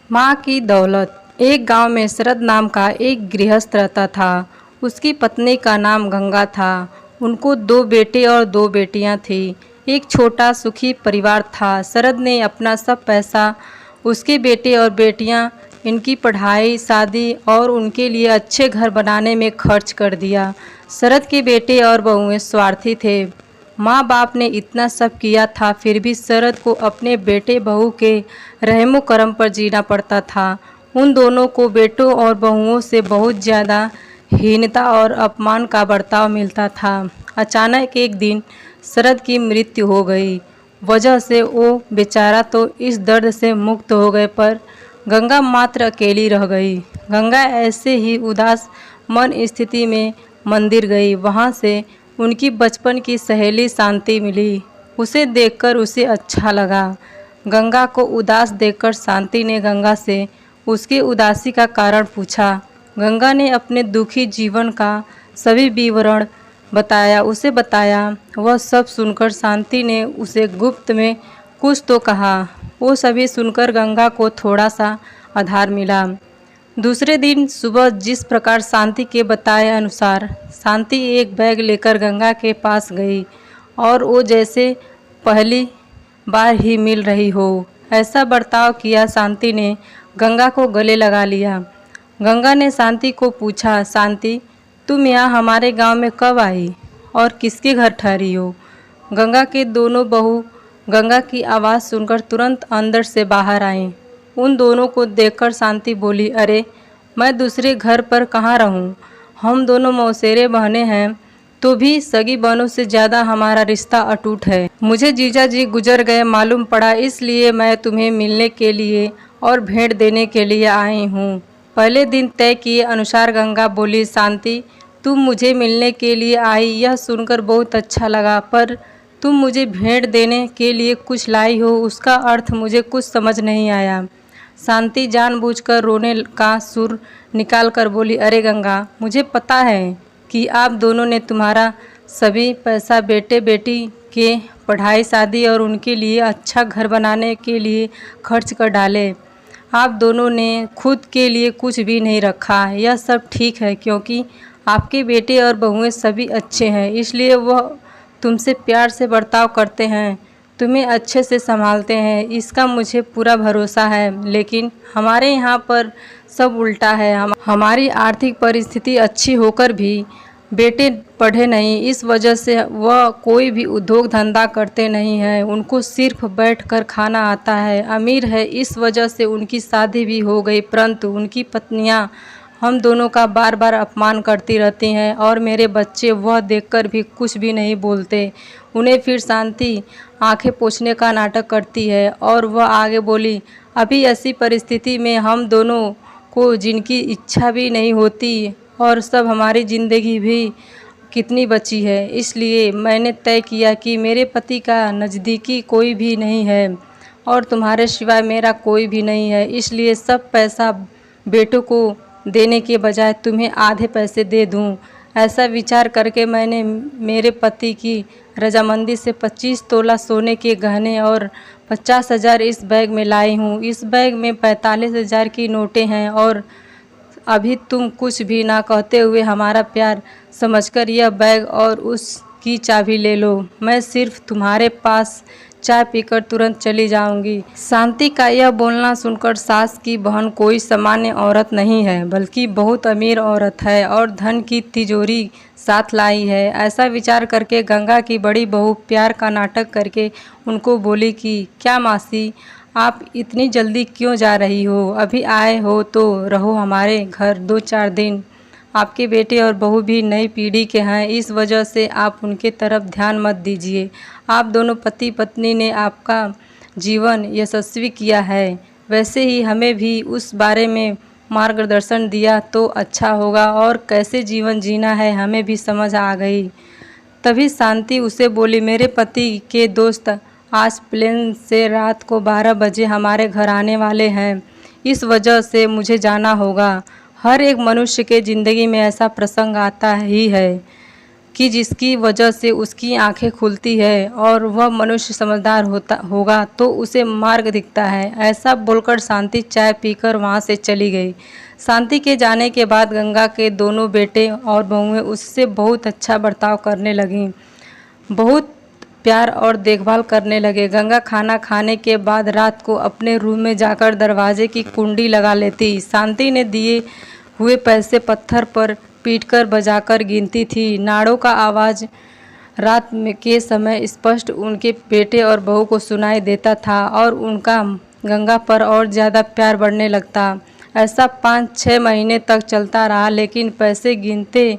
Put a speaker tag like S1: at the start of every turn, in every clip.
S1: माँ की दौलत। एक गांव में शरद नाम का एक गृहस्थ रहता था। उसकी पत्नी का नाम गंगा था। उनको 2 बेटे और 2 बेटियां थीं। एक छोटा सुखी परिवार था। शरद ने अपना सब पैसा उसके बेटे और बेटियां इनकी पढ़ाई, शादी और उनके लिए अच्छे घर बनाने में खर्च कर दिया। शरद के बेटे और बहुएं स्वार्थी थे। माँ बाप ने इतना सब किया था, फिर भी शरद को अपने बेटे बहू के रहमो करम पर जीना पड़ता था। उन दोनों को बेटों और बहुओं से बहुत ज़्यादा हीनता और अपमान का बर्ताव मिलता था। अचानक एक दिन शरद की मृत्यु हो गई। वजह से वो बेचारा तो इस दर्द से मुक्त हो गए, पर गंगा मात्र अकेली रह गई। गंगा ऐसे ही उदास मन स्थिति में मंदिर गई। वहाँ से उनकी बचपन की सहेली शांति मिली। उसे देखकर उसे अच्छा लगा। गंगा को उदास देखकर शांति ने गंगा से उसकी उदासी का कारण पूछा। गंगा ने अपने दुखी जीवन का सभी विवरण उसे बताया। वह सब सुनकर शांति ने उसे गुप्त में कुछ तो कहा। वो सभी सुनकर गंगा को थोड़ा सा आधार मिला। दूसरे दिन सुबह जिस प्रकार शांति के बताए अनुसार शांति एक बैग लेकर गंगा के पास गई, और वो जैसे पहली बार ही मिल रही हो ऐसा बर्ताव किया। शांति ने गंगा को गले लगा लिया। गंगा ने शांति को पूछा, शांति, तुम यहाँ हमारे गांव में कब आई और किसके घर ठहरी हो? गंगा के दोनों बहू गंगा की आवाज़ सुनकर तुरंत अंदर से बाहर आईं। उन दोनों को देखकर शांति बोली, अरे मैं दूसरे घर पर कहाँ रहूँ? हम दोनों मौसेरे बहनें हैं, तो भी सगी बहनों से ज़्यादा हमारा रिश्ता अटूट है। मुझे जीजा जी गुजर गए मालूम पड़ा, इसलिए मैं तुम्हें मिलने के लिए और भेंट देने के लिए आई हूँ। पहले दिन तय किए अनुसार गंगा बोली, शांति, तुम मुझे मिलने के लिए आई यह सुनकर बहुत अच्छा लगा, पर तुम मुझे भेंट देने के लिए कुछ लाई हो, उसका अर्थ मुझे कुछ समझ नहीं आया। शांति जानबूझकर रोने का सुर निकाल कर बोली, अरे गंगा, मुझे पता है कि आप दोनों ने तुम्हारा सभी पैसा बेटे बेटी के पढ़ाई, शादी और उनके लिए अच्छा घर बनाने के लिए खर्च कर डाले। आप दोनों ने खुद के लिए कुछ भी नहीं रखा। यह सब ठीक है, क्योंकि आपके बेटे और बहुएं सभी अच्छे हैं, इसलिए वह तुमसे प्यार से बर्ताव करते हैं, तुम्हें अच्छे से संभालते हैं, इसका मुझे पूरा भरोसा है। लेकिन हमारे यहाँ पर सब उल्टा है। हमारी आर्थिक परिस्थिति अच्छी होकर भी बेटे पढ़े नहीं, इस वजह से वह कोई भी उद्योग धंधा करते नहीं हैं। उनको सिर्फ बैठकर खाना आता है। अमीर है, इस वजह से उनकी शादी भी हो गई, परंतु उनकी पत्नियाँ हम दोनों का बार बार अपमान करती रहती हैं, और मेरे बच्चे वह देखकर भी कुछ भी नहीं बोलते। उन्हें फिर शांति आंखें पोंछने का नाटक करती है, और वह आगे बोली, अभी ऐसी परिस्थिति में हम दोनों को जिनकी इच्छा भी नहीं होती और सब हमारी ज़िंदगी भी कितनी बची है, इसलिए मैंने तय किया कि मेरे पति का नज़दीकी कोई भी नहीं है और तुम्हारे सिवाय मेरा कोई भी नहीं है, इसलिए सब पैसा बेटों को देने के बजाय तुम्हें आधे पैसे दे दूं। ऐसा विचार करके मैंने मेरे पति की रजामंदी से 25 तोला सोने के गहने और 50,000 इस बैग में लाई हूँ। इस बैग में 45,000 की नोटें हैं, और अभी तुम कुछ भी ना कहते हुए हमारा प्यार समझकर यह बैग और उसकी चाबी ले लो। मैं सिर्फ तुम्हारे पास चाय पीकर तुरंत चली जाऊंगी। शांति का यह बोलना सुनकर सास की बहन कोई सामान्य औरत नहीं है, बल्कि बहुत अमीर औरत है और धन की तिजोरी साथ लाई है। ऐसा विचार करके गंगा की बड़ी बहू प्यार का नाटक करके उनको बोली कि क्या मासी, आप इतनी जल्दी क्यों जा रही हो? अभी आए हो तो रहो हमारे घर 2-4 दिन। आपके बेटे और बहू भी नई पीढ़ी के हैं, इस वजह से आप उनके तरफ ध्यान मत दीजिए। आप दोनों पति पत्नी ने आपका जीवन यशस्वी किया है, वैसे ही हमें भी उस बारे में मार्गदर्शन दिया तो अच्छा होगा, और कैसे जीवन जीना है हमें भी समझ आ गई। तभी शांति उसे बोली, मेरे पति के दोस्त आज प्लेन से रात को 12 बजे हमारे घर आने वाले हैं, इस वजह से मुझे जाना होगा। हर एक मनुष्य के ज़िंदगी में ऐसा प्रसंग आता ही है कि जिसकी वजह से उसकी आंखें खुलती है और वह मनुष्य समझदार होगा तो उसे मार्ग दिखता है। ऐसा बोलकर शांति चाय पीकर वहाँ से चली गई। शांति के जाने के बाद गंगा के दोनों बेटे और बहुएं उससे बहुत अच्छा बर्ताव करने लगीं, बहुत प्यार और देखभाल करने लगे। गंगा खाना खाने के बाद रात को अपने रूम में जाकर दरवाजे की कुंडी लगा लेती। शांति ने दिए हुए पैसे पत्थर पर पीटकर बजाकर गिनती थी। नाड़ों का आवाज़ रात में के समय स्पष्ट उनके बेटे और बहू को सुनाई देता था और उनका गंगा पर और ज़्यादा प्यार बढ़ने लगता। ऐसा 5-6 महीने तक चलता रहा, लेकिन पैसे गिनते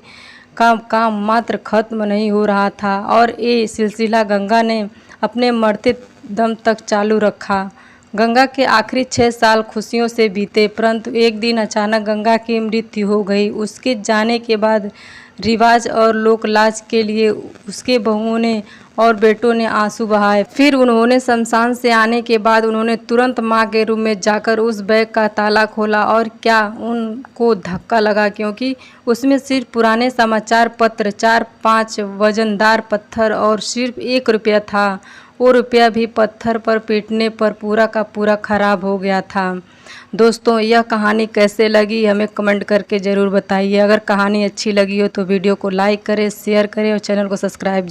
S1: का काम मात्र खत्म नहीं हो रहा था और ये सिलसिला गंगा ने अपने मरते दम तक चालू रखा। गंगा के आखिरी 6 साल खुशियों से बीते, परंतु एक दिन अचानक गंगा की मृत्यु हो गई। उसके जाने के बाद रिवाज और लोक लाज के लिए उसके बहुओं ने और बेटों ने आंसू बहाए। फिर उन्होंने शमशान से आने के बाद उन्होंने तुरंत माँ के रूम में जाकर उस बैग का ताला खोला और क्या उनको धक्का लगा, क्योंकि उसमें सिर्फ पुराने समाचार पत्र, 4-5 वजनदार पत्थर और सिर्फ 1 रुपया था। वो रुपया भी पत्थर पर पीटने पर पूरा का पूरा खराब हो गया था। दोस्तों, यह कहानी कैसे लगी हमें कमेंट करके ज़रूर बताइए। अगर कहानी अच्छी लगी हो तो वीडियो को लाइक करें, शेयर करें और चैनल को सब्सक्राइब